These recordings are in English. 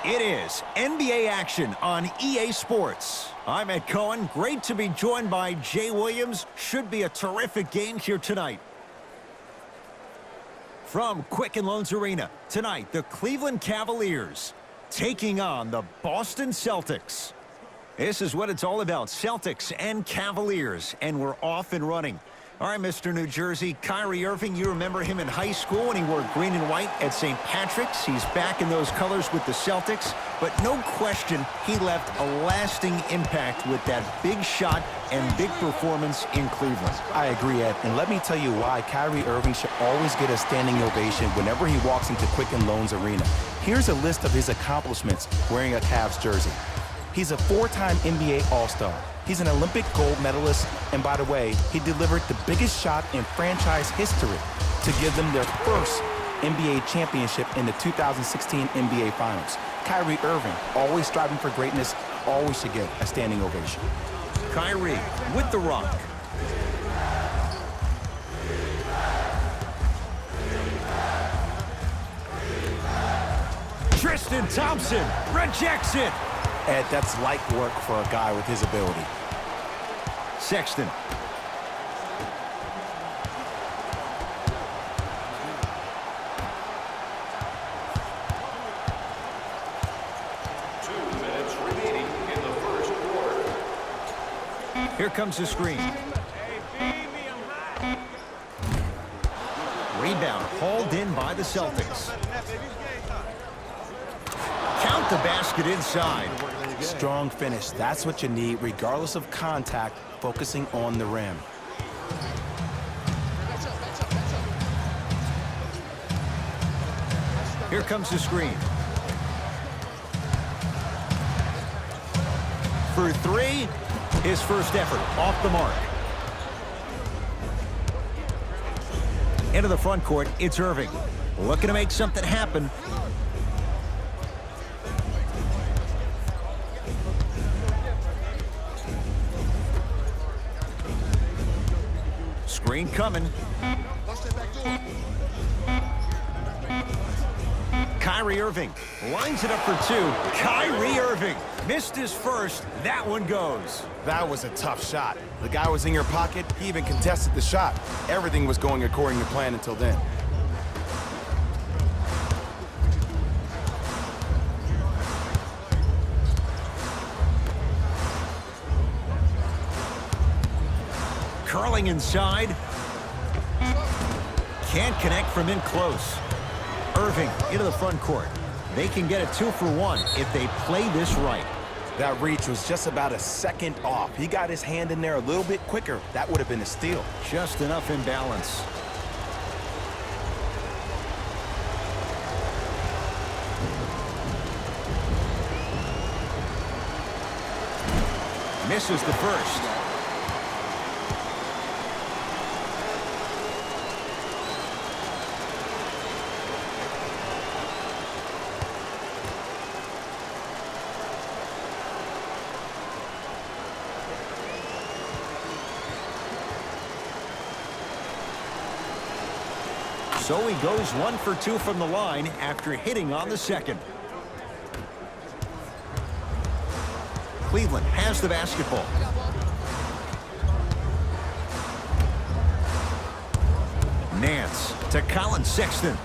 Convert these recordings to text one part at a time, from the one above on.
It is NBA action on EA Sports. I'm Ed Cohen. Great to be joined by Jay Williams. Should be a terrific game here tonight. From Quicken Loans Arena, tonight the Cleveland Cavaliers taking on the Boston Celtics. This is what it's all about, Celtics and Cavaliers, and we're off and running. All right, Mr. New Jersey, Kyrie Irving, you remember him in high school when he wore green and white at St. Patrick's. He's back in those colors with the Celtics, but no question he left a lasting impact with that big shot and big performance in Cleveland. I agree, Ed, and let me tell you why Kyrie Irving should always get a standing ovation whenever he walks into Quicken Loans Arena. Here's a list of his accomplishments wearing a Cavs jersey. He's a four-time NBA All-Star. He's an Olympic gold medalist, and by the way, he delivered the biggest shot in franchise history to give them their first NBA championship in the 2016 NBA Finals. Kyrie Irving, always striving for greatness, always should get a standing ovation. Kyrie with the rock. Tristan Thompson rejects it. Ed, that's light work for a guy with his ability. Sexton. Here comes the screen. Rebound hauled in by the Celtics. Count the basket inside. Strong finish. That's what you need, regardless of contact, focusing on the rim. Here comes the screen. For three, his first effort off the mark. Into the front court, it's Irving. Looking to make something happen. Screen coming. Kyrie Irving lines it up for two. Kyrie Irving missed his first. That one goes. That was a tough shot. The guy was in your pocket. He even contested the shot. Everything was going according to plan until then. Curling inside. Can't connect from in close. Irving into the front court. They can get a 2-for-1 if they play this right. That reach was just about a second off. He got his hand in there a little bit quicker. That would have been a steal. Just enough imbalance. Misses the first. So he goes 1 for 2 from the line after hitting on the second. Cleveland has the basketball. Nance to Colin Sexton.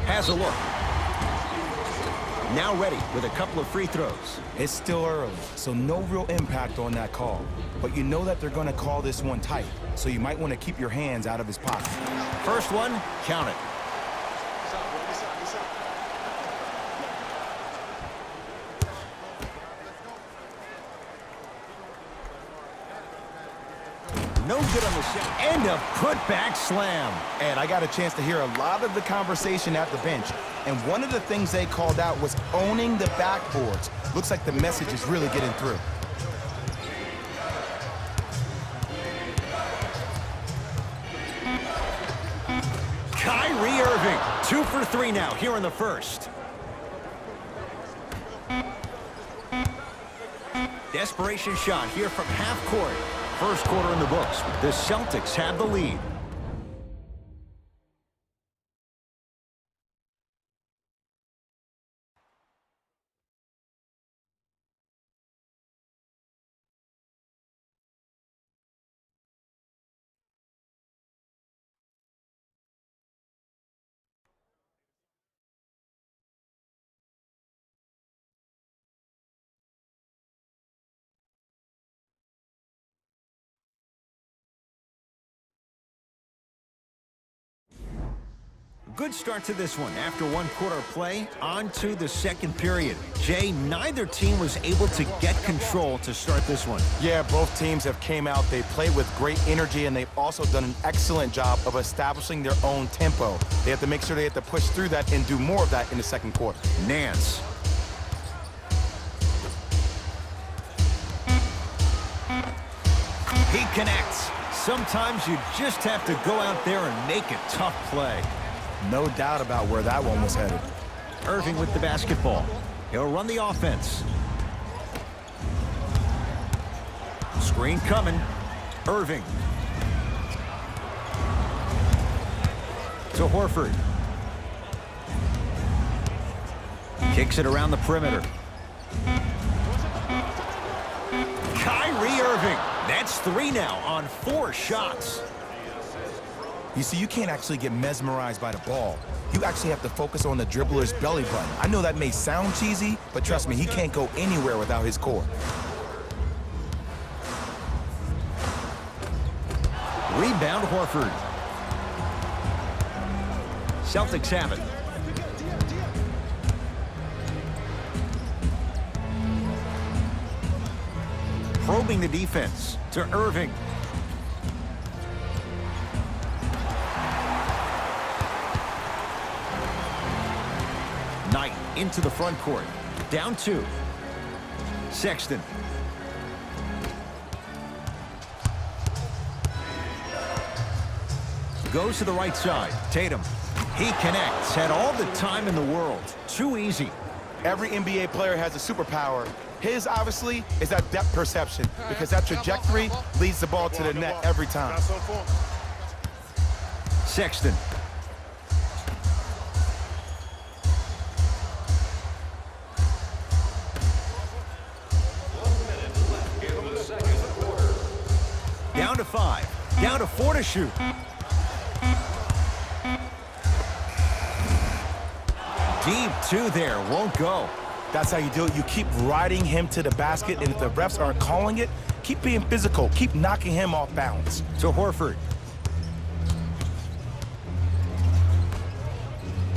Has a look. Now ready with a couple of free throws. It's still early, so no real impact on that call. But you know that they're going to call this one tight, so you might want to keep your hands out of his pocket. First one, count it. No good on the shot. And a putback slam. And I got a chance to hear a lot of the conversation at the bench. And one of the things they called out was owning the backboards. Looks like the message is really getting through. Kyrie Irving, 2 for 3 now here in the first. Desperation shot here from half court. First quarter in the books. The Celtics have the lead. Good start to this one. After one quarter of play, on to the second period. Jay, neither team was able to get control to start this one. Yeah, both teams have came out. They played with great energy, and they've also done an excellent job of establishing their own tempo. They have to make sure they have to push through that and do more of that in the second quarter. Nance. He connects. Sometimes you just have to go out there and make a tough play. No doubt about where that one was headed. Irving with the basketball. He'll run the offense. Screen coming. Irving. To Horford. Kicks it around the perimeter. Kyrie Irving. That's 3 now on 4 shots. You see, you can't actually get mesmerized by the ball. You actually have to focus on the dribbler's belly button. I know that may sound cheesy, but trust me, he can't go anywhere without his core. Rebound Horford. Celtics have it. Probing the defense to Irving. Knight into the front court. Down 2. Sexton. Goes to the right side. Tatum. He connects. Had all the time in the world. Too easy. Every NBA player has a superpower. His, obviously, is that depth perception, because that trajectory leads the ball to the net every time. Sexton. Down to 5. Down to 4 to shoot. Deep 2 there. Won't go. That's how you do it. You keep riding him to the basket, and if the refs aren't calling it, keep being physical. Keep knocking him off balance. To Horford.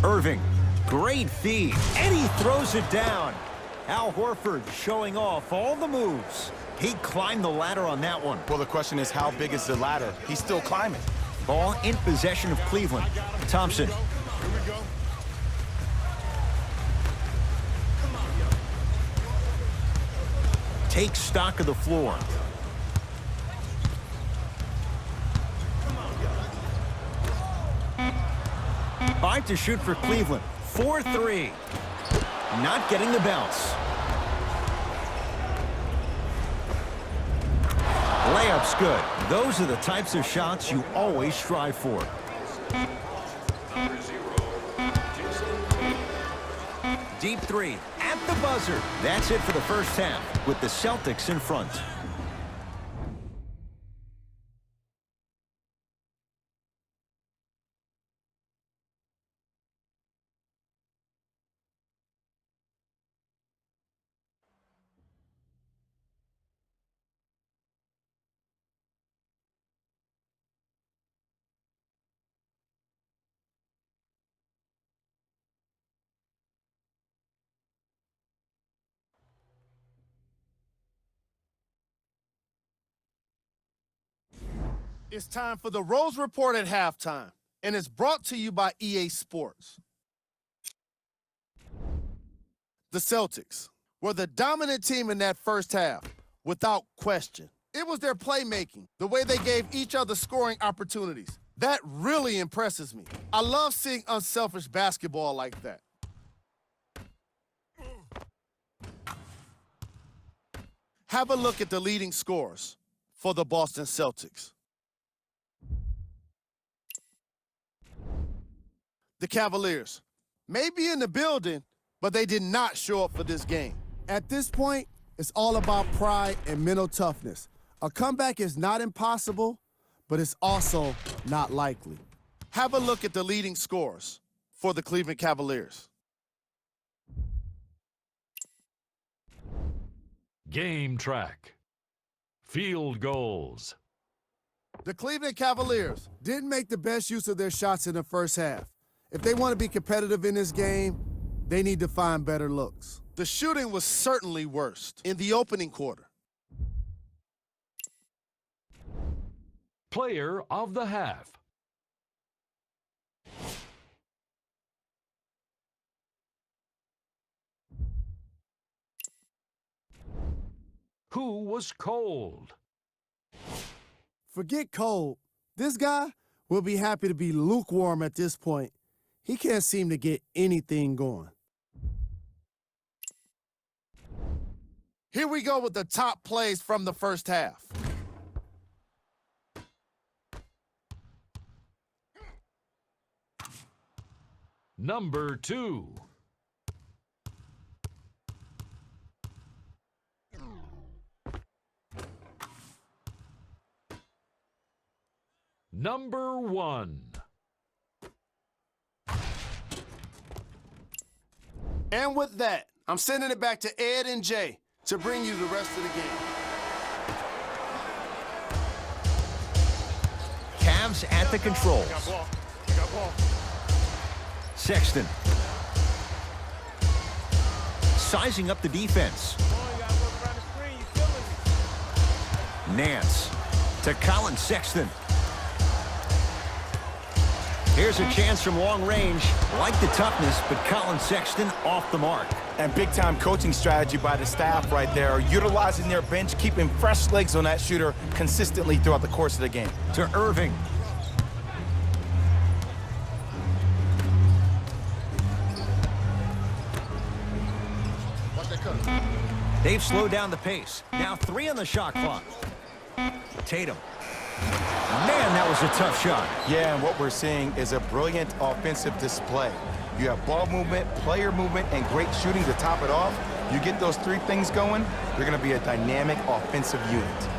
Irving. Great feed. And he throws it down. Al Horford showing off all the moves. He climbed the ladder on that one. Well, the question is, how big is the ladder? He's still climbing. Ball in possession of Cleveland. Thompson. Takes stock of the floor. Five to shoot for Cleveland. 4-3. Not getting the bounce. Layup's good. Those are the types of shots you always strive for. Deep 3 at the buzzer. That's it for the first half with the Celtics in front. It's time for the Rose Report at halftime, and it's brought to you by EA Sports. The Celtics were the dominant team in that first half, without question. It was their playmaking, the way they gave each other scoring opportunities. That really impresses me. I love seeing unselfish basketball like that. Have a look at the leading scorers for the Boston Celtics. The Cavaliers may be in the building, but they did not show up for this game. At this point, it's all about pride and mental toughness. A comeback is not impossible, but it's also not likely. Have a look at the leading scorers for the Cleveland Cavaliers. Game track. Field goals. The Cleveland Cavaliers didn't make the best use of their shots in the first half. If they want to be competitive in this game, they need to find better looks. The shooting was certainly worst in the opening quarter. Player of the half. Who was cold? Forget cold. This guy will be happy to be lukewarm at this point. He can't seem to get anything going. Here we go with the top plays from the first half. Number 2. Number 1. And with that, I'm sending it back to Ed and Jay to bring you the rest of the game. Cavs at the controls. Sexton. Sizing up the defense. Nance to Colin Sexton. Here's a chance from long range. Like the toughness, but Colin Sexton off the mark. And big-time coaching strategy by the staff right there, utilizing their bench, keeping fresh legs on that shooter consistently throughout the course of the game. To Irving. They've slowed down the pace. Now 3 on the shot clock. Tatum. Man, that was a tough shot. Yeah, and what we're seeing is a brilliant offensive display. You have ball movement, player movement, and great shooting to top it off. You get those 3 things going, you're going to be a dynamic offensive unit.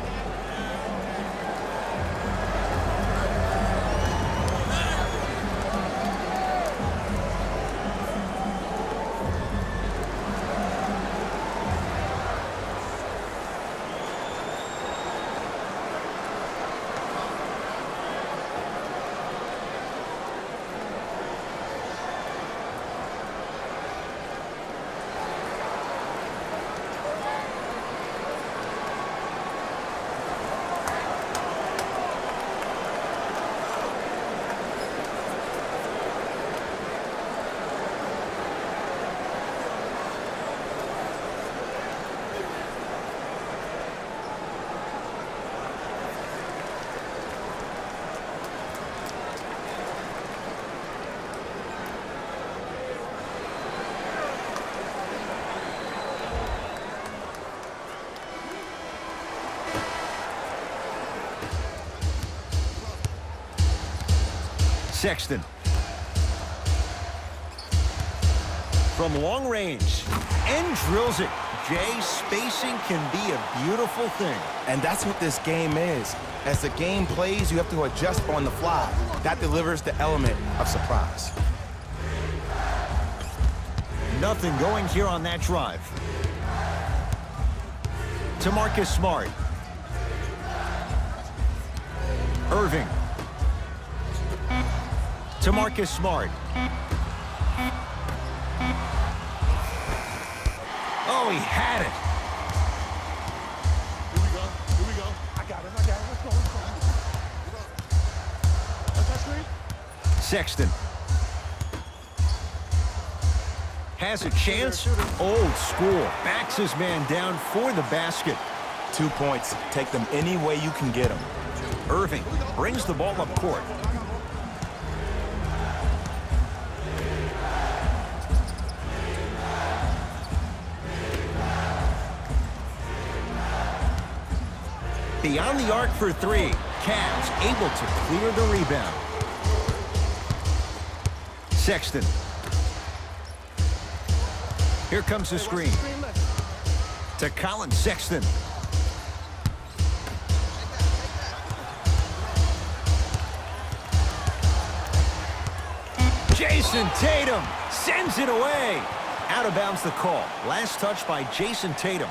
Sexton. From long range. And drills it. Jay, spacing can be a beautiful thing. And that's what this game is. As the game plays, you have to adjust on the fly. That delivers the element of surprise. Nothing going here on that drive. To Marcus Smart. Irving. To Marcus Smart. Oh, he had it. Here we go. I got it. Let's go. What's that screen? Sexton. Has a chance. Old school. Backs his man down for the basket. 2 points. Take them any way you can get them. Irving brings the ball up court. Beyond the arc for 3. Cavs able to clear the rebound. Sexton. Here comes the screen. To Colin Sexton. Jason Tatum sends it away. Out of bounds the call. Last touch by Jason Tatum.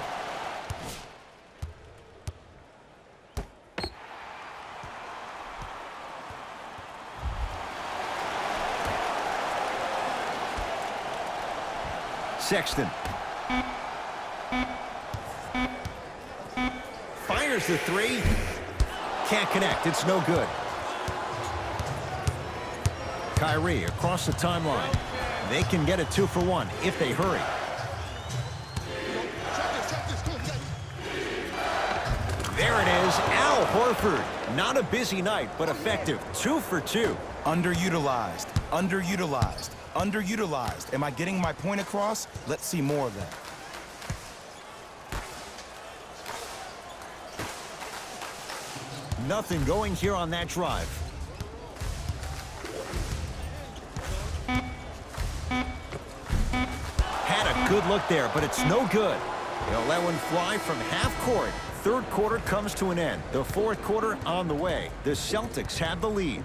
Sexton. Fires the three. Can't connect. It's no good. Kyrie across the timeline. They can get a 2-for-1 if they hurry. There it is, Al Horford. Not a busy night, but effective. 2 for 2. Underutilized, underutilized, underutilized. Am I getting my point across? Let's see more of that. Nothing going here on that drive. Had a good look there, but it's no good. They'll let one fly from half court. Third quarter comes to an end. The fourth quarter on the way. The Celtics have the lead.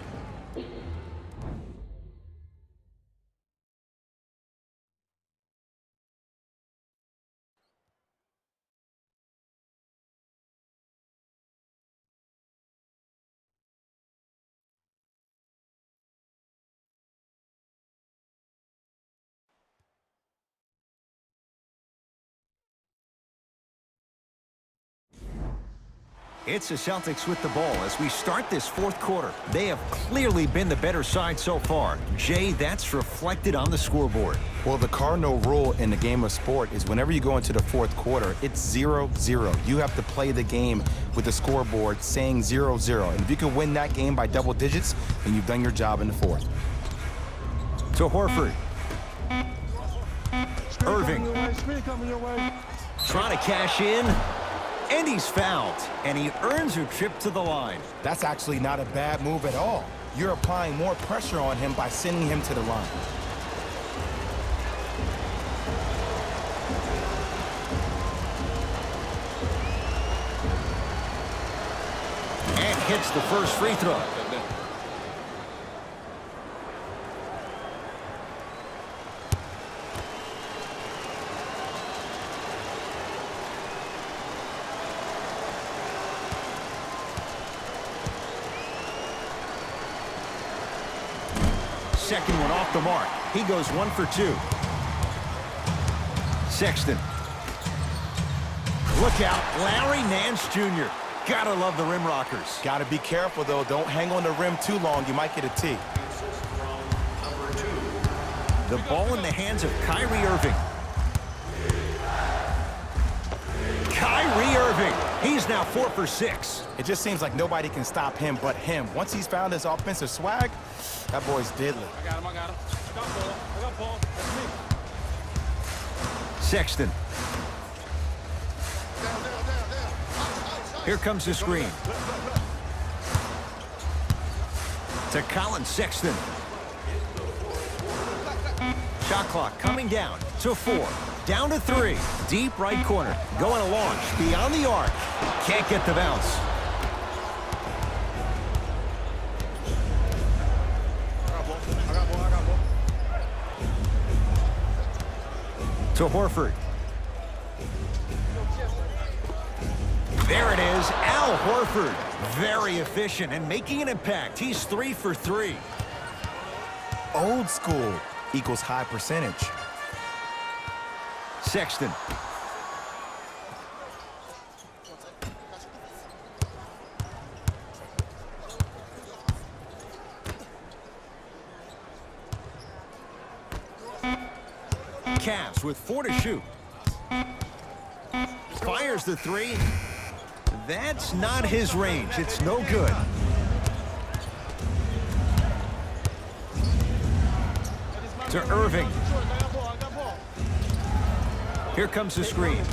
It's the Celtics with the ball as we start this fourth quarter. They have clearly been the better side so far. Jay, that's reflected on the scoreboard. Well, the cardinal rule in the game of sport is whenever you go into the fourth quarter, it's 0-0. You have to play the game with the scoreboard saying 0-0. And if you can win that game by double digits, then you've done your job in the fourth. To Horford. Irving. Trying to cash in. And he's fouled, and he earns a trip to the line. That's actually not a bad move at all. You're applying more pressure on him by sending him to the line. And hits the first free throw. Second one off the mark. He goes 1 for 2. Sexton. Look out, Larry Nance Jr. Gotta love the rim rockers. Gotta be careful, though. Don't hang on the rim too long. You might get a tee. The ball in the hands of Kyrie Irving. Kyrie Irving. He's now 4 for 6. It just seems like nobody can stop him but him. Once he's found his offensive swag, that boy's deadly. I got him. I got ball. I got ball. That's me. Sexton. Here comes the screen. To Colin Sexton. Shot clock coming down to 4. Down to 3. Deep right corner. Going to launch. Beyond the arc. Can't get the bounce. To Horford. There it is. Al Horford. Very efficient and making an impact. He's 3 for 3. Old school equals high percentage. Sexton. Cavs with 4 to shoot. Fires the 3. That's not his range. It's no good. To Irving. Here comes the screen.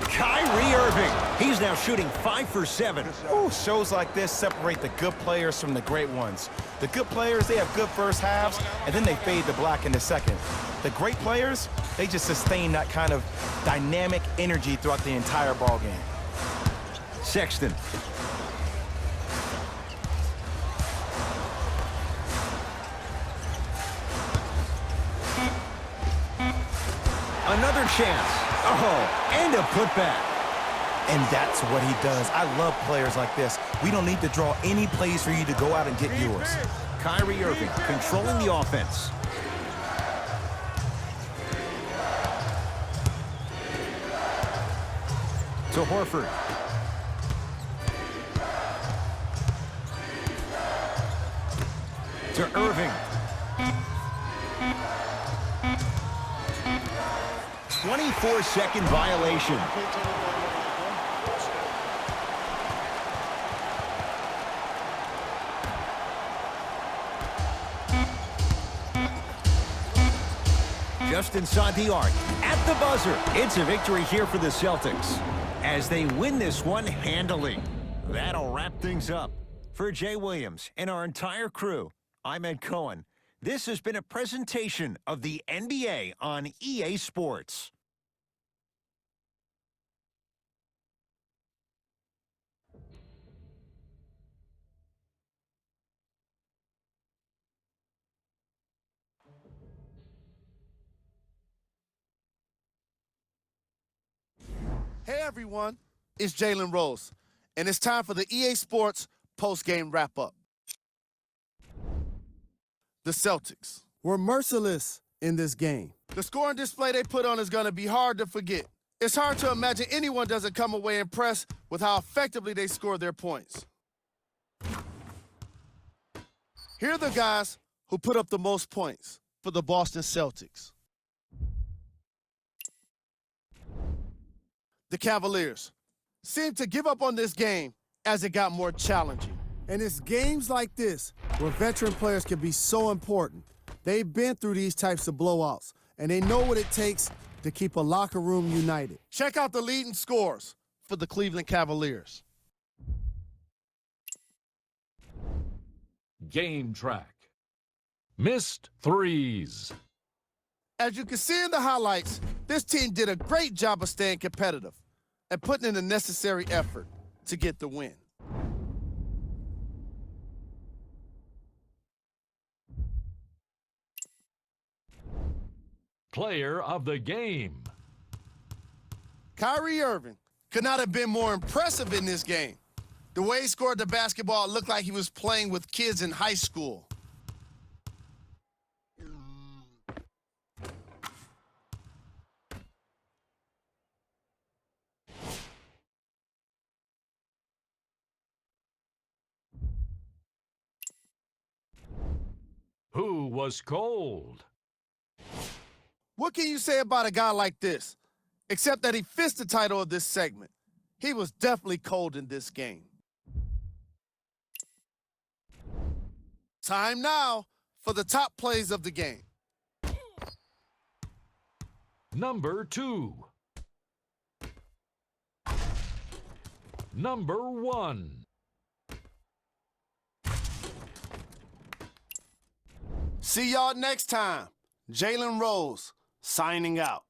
Kyrie Irving. He's now shooting 5 for 7. Ooh, shows like this separate the good players from the great ones. The good players, they have good first halves, and then they fade to black in the second. The great players, they just sustain that kind of dynamic energy throughout the entire ball game. Sexton. Another chance. Oh, and a putback. And that's what he does. I love players like this. We don't need to draw any plays for you to go out and get yours. Kyrie Irving controlling the offense. To Horford. To Irving. 24-second violation. Just inside the arc, at the buzzer. It's a victory here for the Celtics as they win this one handily. That'll wrap things up. For Jay Williams and our entire crew, I'm Ed Cohen. This has been a presentation of the NBA on EA Sports. Hey everyone, it's Jalen Rose, and it's time for the EA Sports post-game wrap-up. The Celtics were merciless in this game. The scoring display they put on is going to be hard to forget. It's hard to imagine anyone doesn't come away impressed with how effectively they score their points. Here are the guys who put up the most points for the Boston Celtics. The Cavaliers seemed to give up on this game as it got more challenging. And it's games like this where veteran players can be so important. They've been through these types of blowouts, and they know what it takes to keep a locker room united. Check out the leading scores for the Cleveland Cavaliers. Game track. Missed threes. As you can see in the highlights, this team did a great job of staying competitive and putting in the necessary effort to get the win. Player of the game. Kyrie Irving could not have been more impressive in this game. The way he scored the basketball looked like he was playing with kids in high school. Who was cold? What can you say about a guy like this? Except that he fits the title of this segment. He was definitely cold in this game. Time now for the top plays of the game. Number 2. Number 1. See y'all next time. Jalen Rose signing out.